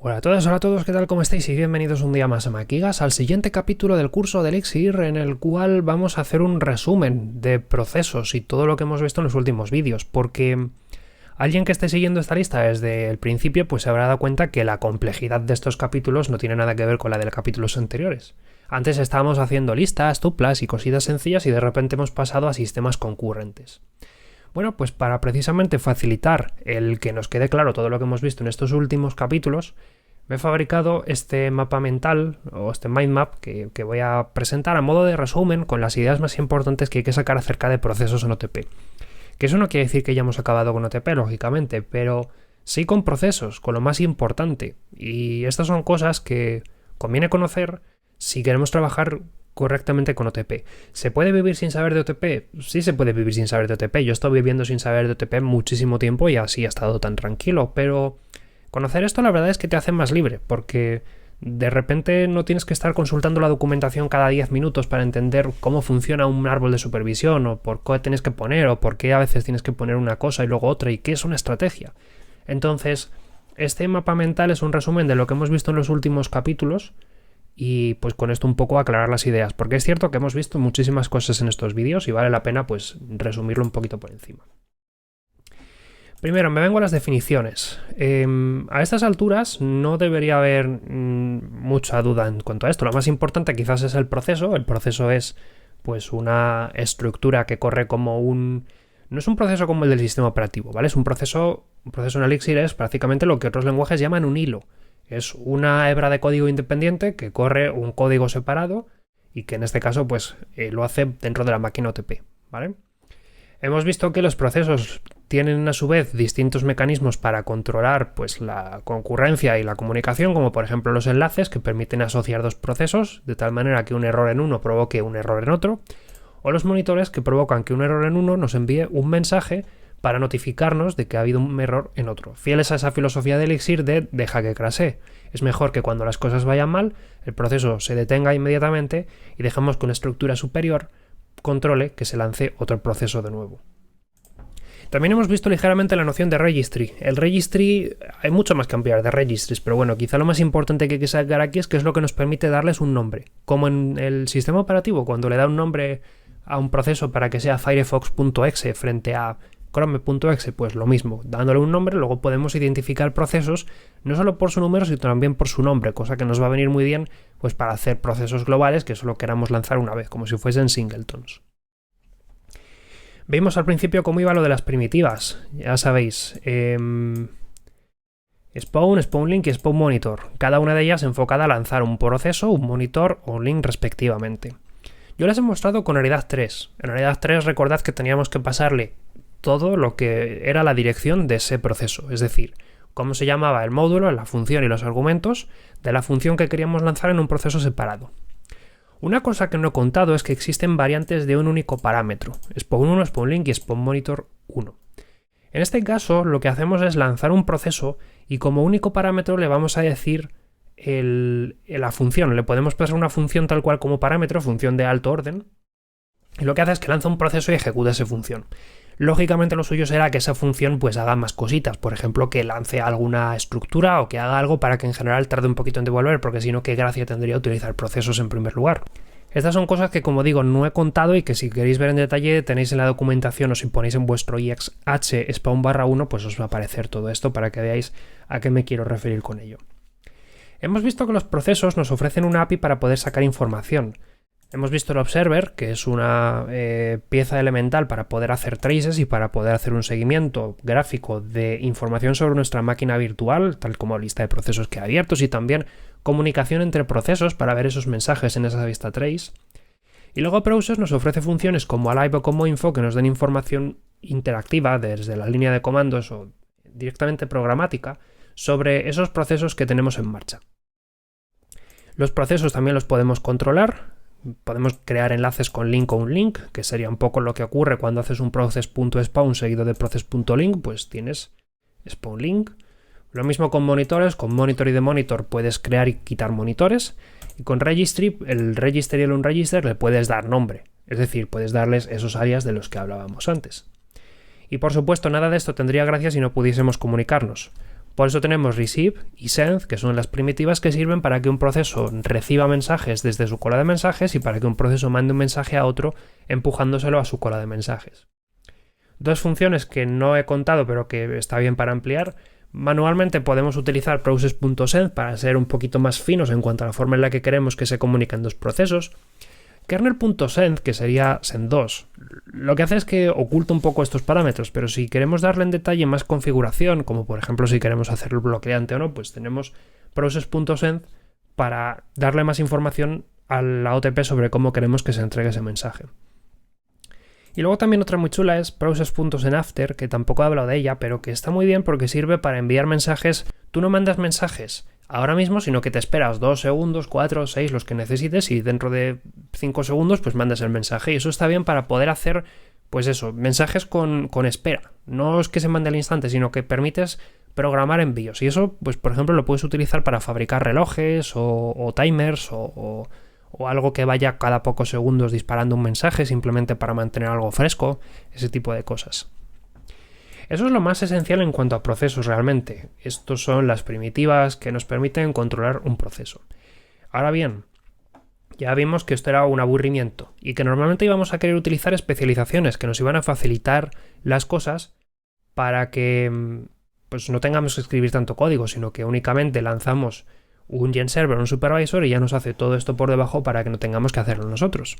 Hola a todos, ¿qué tal? ¿Cómo estáis? Y bienvenidos un día más a Maquigas, al siguiente capítulo del curso de Elixir, en el cual vamos a hacer un resumen de procesos y todo lo que hemos visto en los últimos vídeos, porque alguien que esté siguiendo esta lista desde el principio pues se habrá dado cuenta que la complejidad de estos capítulos no tiene nada que ver con la de los capítulos anteriores. Antes estábamos haciendo listas, tuplas y cositas sencillas y de repente hemos pasado a sistemas concurrentes. Bueno, pues para precisamente facilitar el que nos quede claro todo lo que hemos visto en estos últimos capítulos, me he fabricado este mapa mental o este mind map que voy a presentar a modo de resumen con las ideas más importantes que hay que sacar acerca de procesos en OTP. Que eso no quiere decir que ya hemos acabado con OTP, lógicamente, pero sí con procesos, con lo más importante. Y estas son cosas que conviene conocer si queremos trabajar correctamente con OTP. ¿Se puede vivir sin saber de OTP? Sí se puede vivir sin saber de OTP. Yo he estado viviendo sin saber de OTP muchísimo tiempo y así he estado tan tranquilo, pero conocer esto la verdad es que te hace más libre, porque de repente no tienes que estar consultando la documentación cada 10 minutos para entender cómo funciona un árbol de supervisión, o por qué tienes que poner, o por qué a veces tienes que poner una cosa y luego otra, y qué es una estrategia. Entonces, este mapa mental es un resumen de lo que hemos visto en los últimos capítulos, y pues con esto un poco aclarar las ideas, porque es cierto que hemos visto muchísimas cosas en estos vídeos y vale la pena pues resumirlo un poquito por encima. Primero, me vengo a las definiciones. A estas alturas no debería haber mucha duda en cuanto a esto. Lo más importante quizás es el proceso. El proceso es pues una estructura que corre como un... No es un proceso como el del sistema operativo, ¿vale? Es un proceso en Elixir es prácticamente lo que otros lenguajes llaman un hilo. Es una hebra de código independiente que corre un código separado y que en este caso pues lo hace dentro de la máquina OTP, ¿vale? Hemos visto que los procesos tienen a su vez distintos mecanismos para controlar pues la concurrencia y la comunicación, como por ejemplo los enlaces que permiten asociar dos procesos de tal manera que un error en uno provoque un error en otro, o los monitores que provocan que un error en uno nos envíe un mensaje para notificarnos de que ha habido un error en otro. Fieles a esa filosofía de Elixir de deja que crashee. Es mejor que cuando las cosas vayan mal, el proceso se detenga inmediatamente y dejemos que una estructura superior controle que se lance otro proceso de nuevo. También hemos visto ligeramente la noción de registry. El registry, hay mucho más que ampliar de registries, pero bueno, quizá lo más importante que hay que sacar aquí es que es lo que nos permite darles un nombre. Como en el sistema operativo, cuando le da un nombre a un proceso para que sea firefox.exe frente a chrome.exe, pues lo mismo, dándole un nombre, luego podemos identificar procesos no solo por su número, sino también por su nombre, cosa que nos va a venir muy bien pues para hacer procesos globales que solo queramos lanzar una vez, como si fuesen singletons. Vimos al principio cómo iba lo de las primitivas, ya sabéis, spawn, spawn link y spawn monitor, cada una de ellas enfocada a lanzar un proceso, un monitor o un link respectivamente. Yo las he mostrado con Unidad 3. En Unidad 3 recordad que teníamos que pasarle todo lo que era la dirección de ese proceso, es decir, cómo se llamaba el módulo, la función y los argumentos de la función que queríamos lanzar en un proceso separado. Una cosa que no he contado es que existen variantes de un único parámetro, spawn 1, spawn link y spawn monitor 1. En este caso lo que hacemos es lanzar un proceso y como único parámetro le vamos a decir la función, le podemos pasar una función tal cual como parámetro, función de alto orden, y lo que hace es que lanza un proceso y ejecuta esa función. Lógicamente lo suyo será que esa función pues haga más cositas, por ejemplo que lance alguna estructura o que haga algo para que en general tarde un poquito en devolver, porque si no qué gracia tendría utilizar procesos en primer lugar. Estas son cosas que como digo no he contado y que si queréis ver en detalle tenéis en la documentación o si ponéis en vuestro IXH spawn /1 pues os va a aparecer todo esto para que veáis a qué me quiero referir con ello. Hemos visto que los procesos nos ofrecen una API para poder sacar información. Hemos visto el observer, que es una pieza elemental para poder hacer traces y para poder hacer un seguimiento gráfico de información sobre nuestra máquina virtual, tal como lista de procesos que hay abiertos y también comunicación entre procesos para ver esos mensajes en esa vista trace. Y luego Process nos ofrece funciones como alive o como info que nos den información interactiva desde la línea de comandos o directamente programática sobre esos procesos que tenemos en marcha. Los procesos también los podemos controlar. Podemos crear enlaces con link o un link, que sería un poco lo que ocurre cuando haces un process.spawn seguido de process.link, pues tienes spawn link. Lo mismo con monitores, con monitor y de monitor puedes crear y quitar monitores. Y con registry, el register y el unregister le puedes dar nombre, es decir, puedes darles esos alias de los que hablábamos antes. Y por supuesto nada de esto tendría gracia si no pudiésemos comunicarnos. Por eso tenemos receive y send, que son las primitivas que sirven para que un proceso reciba mensajes desde su cola de mensajes y para que un proceso mande un mensaje a otro empujándoselo a su cola de mensajes. Dos funciones que no he contado pero que está bien para ampliar. Manualmente podemos utilizar process.send para ser un poquito más finos en cuanto a la forma en la que queremos que se comuniquen dos procesos. Kernel.send, que sería send2, lo que hace es que oculta un poco estos parámetros, pero si queremos darle en detalle más configuración, como por ejemplo si queremos hacerlo bloqueante o no, pues tenemos process.send para darle más información a la OTP sobre cómo queremos que se entregue ese mensaje. Y luego también otra muy chula es process.sendAfter, que tampoco he hablado de ella, pero que está muy bien porque sirve para enviar mensajes. Tú no mandas mensajes ahora mismo, sino que te esperas 2 segundos, 4, 6, los que necesites, y dentro de 5 segundos pues mandas el mensaje. Y eso está bien para poder hacer, pues eso, mensajes con espera. No es que se mande al instante, sino que permites programar envíos. Y eso, pues por ejemplo, lo puedes utilizar para fabricar relojes o timers o algo que vaya cada pocos segundos disparando un mensaje simplemente para mantener algo fresco, ese tipo de cosas. Eso es lo más esencial en cuanto a procesos realmente. Estos son las primitivas que nos permiten controlar un proceso. Ahora bien, ya vimos que esto era un aburrimiento y que normalmente íbamos a querer utilizar especializaciones que nos iban a facilitar las cosas para que pues no tengamos que escribir tanto código, sino que únicamente lanzamos un GenServer, un supervisor, y ya nos hace todo esto por debajo para que no tengamos que hacerlo nosotros.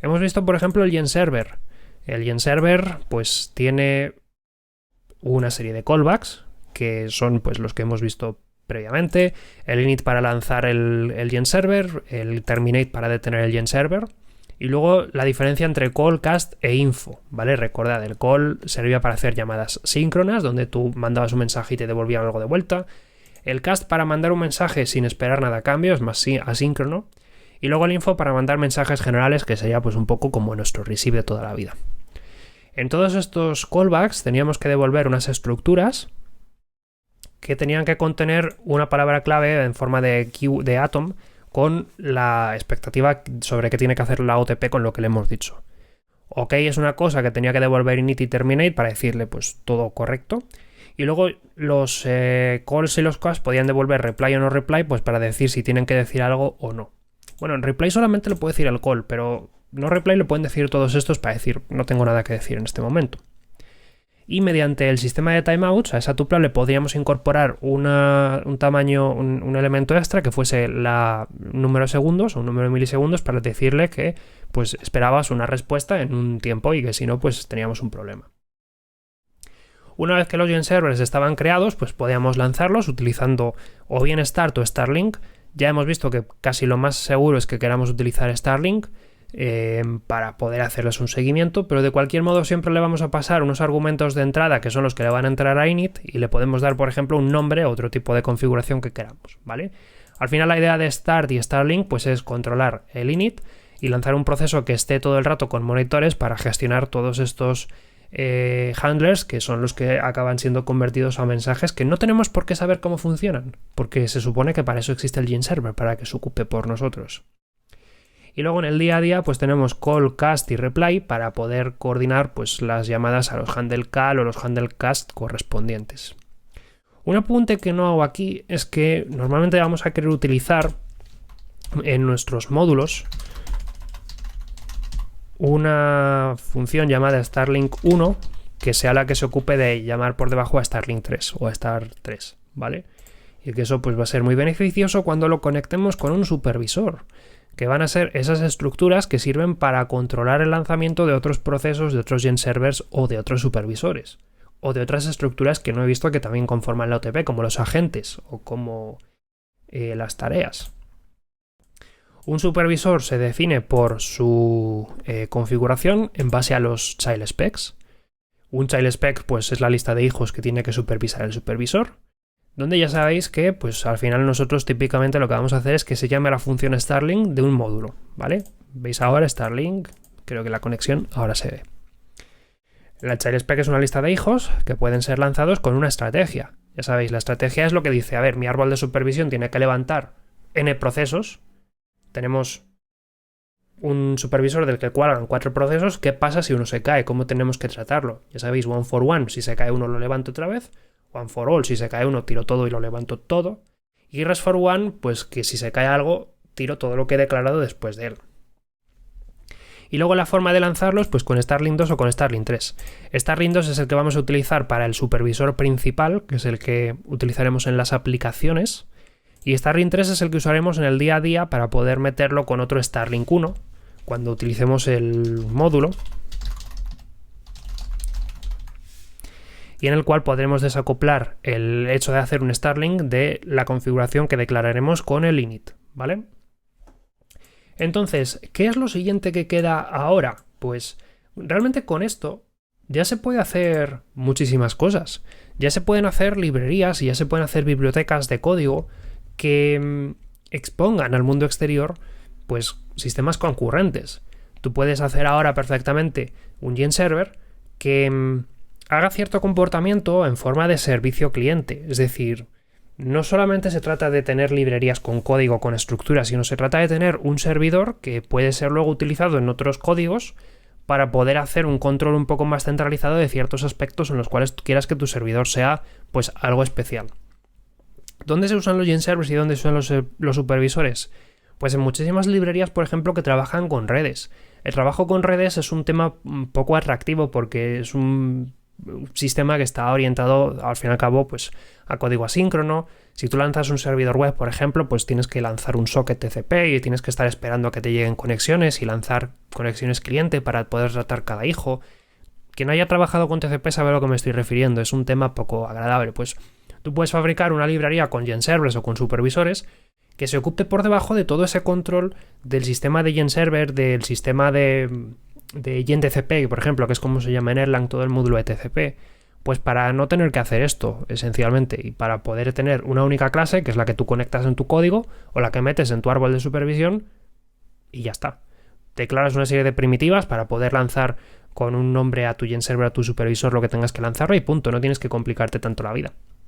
Hemos visto, por ejemplo, el GenServer. El GenServer pues tiene una serie de callbacks, que son pues los que hemos visto previamente, el init para lanzar el GenServer, el terminate para detener el GenServer, y luego la diferencia entre call, cast e info, ¿vale? Recordad, el call servía para hacer llamadas síncronas, donde tú mandabas un mensaje y te devolvían algo de vuelta. El cast para mandar un mensaje sin esperar nada a cambio, es más asíncrono. Y luego el info para mandar mensajes generales, que sería pues un poco como nuestro receive de toda la vida. En todos estos callbacks teníamos que devolver unas estructuras que tenían que contener una palabra clave en forma de atom con la expectativa sobre qué tiene que hacer la OTP con lo que le hemos dicho. OK es una cosa que tenía que devolver init y terminate para decirle pues todo correcto. Y luego los calls y los casts podían devolver reply o no reply pues para decir si tienen que decir algo o no. Bueno, en reply solamente le puede decir el call, pero no reply le pueden decir todos estos para decir no tengo nada que decir en este momento. Y mediante el sistema de timeouts a esa tupla le podríamos incorporar un tamaño, un elemento extra que fuese un número de segundos o un número de milisegundos para decirle que pues esperabas una respuesta en un tiempo y que si no pues teníamos un problema. Una vez que los GenServers estaban creados, pues podíamos lanzarlos utilizando o bien Start o Starlink. Ya hemos visto que casi lo más seguro es que queramos utilizar Starlink para poder hacerles un seguimiento, pero de cualquier modo siempre le vamos a pasar unos argumentos de entrada que son los que le van a entrar a init y le podemos dar, por ejemplo, un nombre o otro tipo de configuración que queramos, ¿vale? Al final la idea de Start y Starlink pues es controlar el init y lanzar un proceso que esté todo el rato con monitores para gestionar todos estos handlers que son los que acaban siendo convertidos a mensajes que no tenemos por qué saber cómo funcionan, porque se supone que para eso existe el GenServer, para que se ocupe por nosotros. Y luego en el día a día pues tenemos call, cast y reply para poder coordinar pues las llamadas a los handle call o los handle cast correspondientes. Un apunte que no hago aquí es que normalmente vamos a querer utilizar en nuestros módulos una función llamada Starlink 1 que sea la que se ocupe de llamar por debajo a Starlink 3 o a Star 3, ¿vale? Y que eso pues va a ser muy beneficioso cuando lo conectemos con un supervisor, que van a ser esas estructuras que sirven para controlar el lanzamiento de otros procesos, de otros GenServers o de otros supervisores, o de otras estructuras que no he visto que también conforman la OTP, como los agentes o como las tareas. Un supervisor se define por su configuración en base a los child specs. Un child spec pues es la lista de hijos que tiene que supervisar el supervisor, donde ya sabéis que pues al final nosotros típicamente lo que vamos a hacer es que se llame la función Starlink de un módulo, ¿vale? Veis ahora Starlink, creo que la conexión ahora se ve. El child spec es una lista de hijos que pueden ser lanzados con una estrategia. Ya sabéis, la estrategia es lo que dice, a ver, mi árbol de supervisión tiene que levantar n procesos. Tenemos un supervisor del que cuelgan 4 procesos. ¿Qué pasa si uno se cae? ¿Cómo tenemos que tratarlo? Ya sabéis, one for one, si se cae uno lo levanto otra vez. One for all, si se cae uno, tiro todo y lo levanto todo. Y rest for one, pues que si se cae algo, tiro todo lo que he declarado después de él. Y luego la forma de lanzarlos, pues con Starling 2 o con Starling 3. Starling 2 es el que vamos a utilizar para el supervisor principal, que es el que utilizaremos en las aplicaciones. Y Starling 3 es el que usaremos en el día a día para poder meterlo con otro Starlink 1, cuando utilicemos el módulo. Y en el cual podremos desacoplar el hecho de hacer un Starlink de la configuración que declararemos con el init, ¿vale? Entonces, ¿qué es lo siguiente que queda ahora? Pues realmente con esto ya se puede hacer muchísimas cosas. Ya se pueden hacer librerías y ya se pueden hacer bibliotecas de código que expongan al mundo exterior pues sistemas concurrentes. Tú puedes hacer ahora perfectamente un GenServer que haga cierto comportamiento en forma de servicio cliente. Es decir, no solamente se trata de tener librerías con código, con estructura, sino se trata de tener un servidor que puede ser luego utilizado en otros códigos para poder hacer un control un poco más centralizado de ciertos aspectos en los cuales tú quieras que tu servidor sea pues algo especial. ¿Dónde se usan los GenServers y dónde se usan los supervisores? Pues en muchísimas librerías, por ejemplo, que trabajan con redes. El trabajo con redes es un tema un poco atractivo porque es un sistema que está orientado, al fin y al cabo, pues a código asíncrono. Si tú lanzas un servidor web, por ejemplo, pues tienes que lanzar un socket TCP y tienes que estar esperando a que te lleguen conexiones y lanzar conexiones cliente para poder tratar cada hijo. Quien haya trabajado con TCP sabe a lo que me estoy refiriendo. Es un tema poco agradable. Pues tú puedes fabricar una librería con GenServers o con supervisores que se ocupe por debajo de todo ese control del sistema de GenServer, del sistema de GenTCP, por ejemplo, que es como se llama en Erlang todo el módulo de TCP, pues para no tener que hacer esto, esencialmente, y para poder tener una única clase, que es la que tú conectas en tu código, o la que metes en tu árbol de supervisión, y ya está. Declaras una serie de primitivas para poder lanzar con un nombre a tu GenServer, a tu supervisor, lo que tengas que lanzarlo, y punto, no tienes que complicarte tanto la vida.